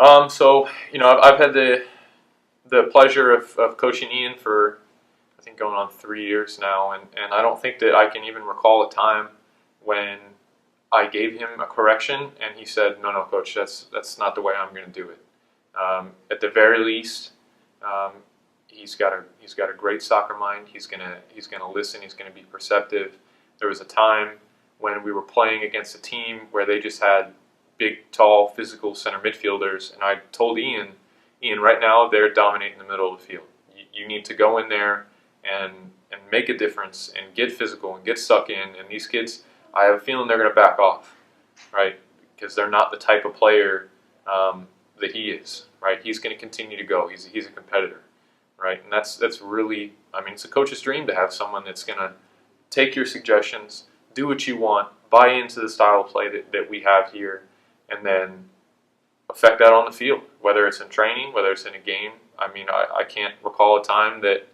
So I've had the pleasure of coaching Ian for I think going on 3 years now, and I don't think that I can even recall a time when I gave him a correction and he said, "No, no, coach, that's not the way I'm going to do it." At the very least, um, he's got a great soccer mind. He's gonna listen. He's gonna be perceptive. There was a time when we were playing against a team where they just had big, tall, physical center midfielders, and I told Ian, right now they're dominating the middle of the field. You need to go in there and make a difference and get physical and get stuck in. And these kids, I have a feeling they're going to back off, right? Because they're not the type of player that he is, right? He's going to continue to go. He's a competitor, right? And that's really, I mean, it's a coach's dream to have someone that's going to take your suggestions, do what you want, buy into the style of play that we have here, and then affect that on the field, whether it's in training, whether it's in a game. I mean, I can't recall a time that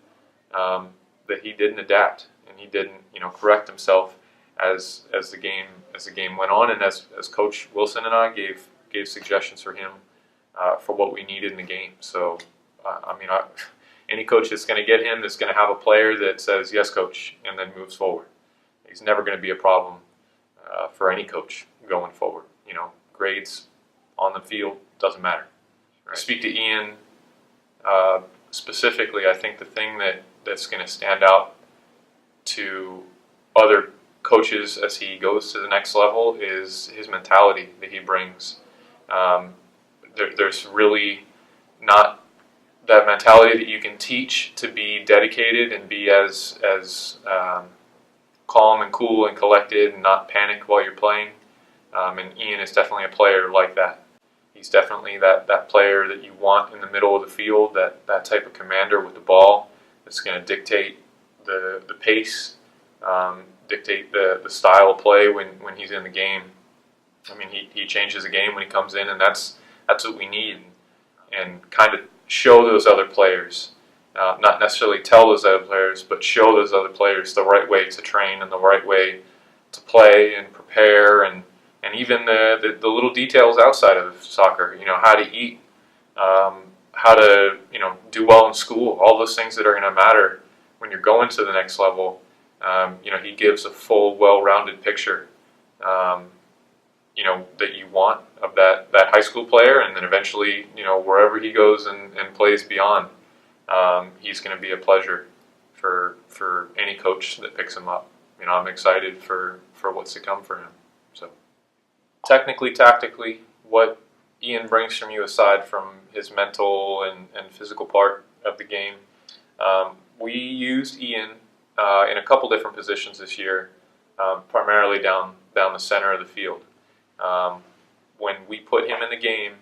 that he didn't adapt and he didn't, correct himself as the game went on, and as Coach Wilson and I gave suggestions for him for what we needed in the game. So, any coach that's going to get him is going to have a player that says yes, coach, and then moves forward. He's never going to be a problem for any coach going forward. Grades on the field doesn't matter. Right? Speak to Ian specifically. I think the thing that's going to stand out to other coaches as he goes to the next level is his mentality that he brings. There's really not that mentality that you can teach to be dedicated and be as calm and cool and collected and not panic while you're playing. And Ian is definitely a player like that. He's definitely that player that you want in the middle of the field, that type of commander with the ball that's going to dictate the pace, dictate the style of play when he's in the game. I mean, he changes the game when he comes in, and that's what we need. And kind of show those other players, not necessarily tell those other players, but show those other players the right way to train and the right way to play and prepare, and even the little details outside of soccer, how to eat, how to, do well in school, all those things that are going to matter when you're going to the next level. He gives a full, well-rounded picture, that you want of that high school player, and then eventually, wherever he goes and plays beyond, he's going to be a pleasure for any coach that picks him up. I'm excited for what's to come for him. So, technically, tactically, what Ian brings from you aside from his mental and physical part of the game, we used Ian in a couple different positions this year, primarily down the center of the field. When we put him in the game,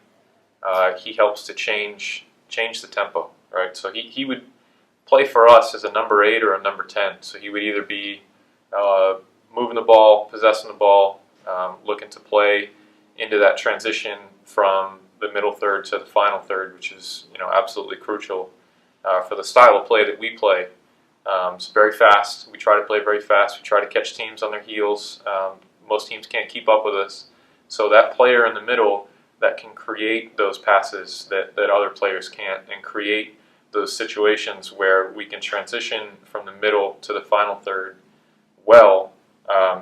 he helps to change the tempo, right? So he would play for us as a number 8 or a number 10. So he would either be moving the ball, possessing the ball, looking to play into that transition from the middle third to the final third, which is absolutely crucial for the style of play that we play. It's very fast. We try to play very fast. We try to catch teams on their heels. Most teams can't keep up with us. So that player in the middle that can create those passes that other players can't, and create those situations where we can transition from the middle to the final third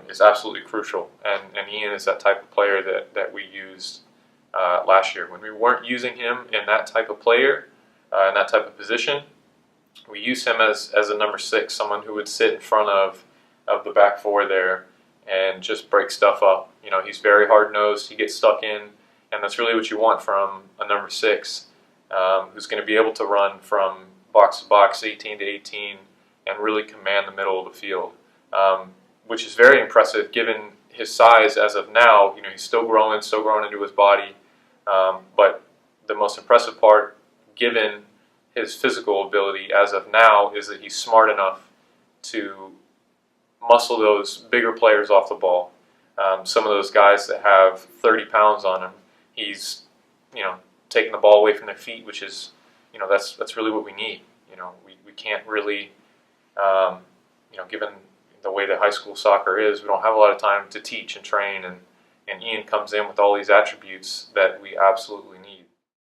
is absolutely crucial. And Ian is that type of player that we used last year. When we weren't using him in that type of player, in that type of position, we used him as a number 6, someone who would sit in front of the back four there and just break stuff up. He's very hard-nosed. He gets stuck in, and that's really what you want from a number 6, who's going to be able to run from box to box, 18 to 18, and really command the middle of the field, which is very impressive given his size as of now. He's still growing into his body, but the most impressive part, given his physical ability as of now, is that he's smart enough to muscle those bigger players off the ball. Some of those guys that have 30 pounds on him, he's taking the ball away from their feet, which is that's really what we need. We can't really given the way that high school soccer is, we don't have a lot of time to teach and train, and Ian comes in with all these attributes that we absolutely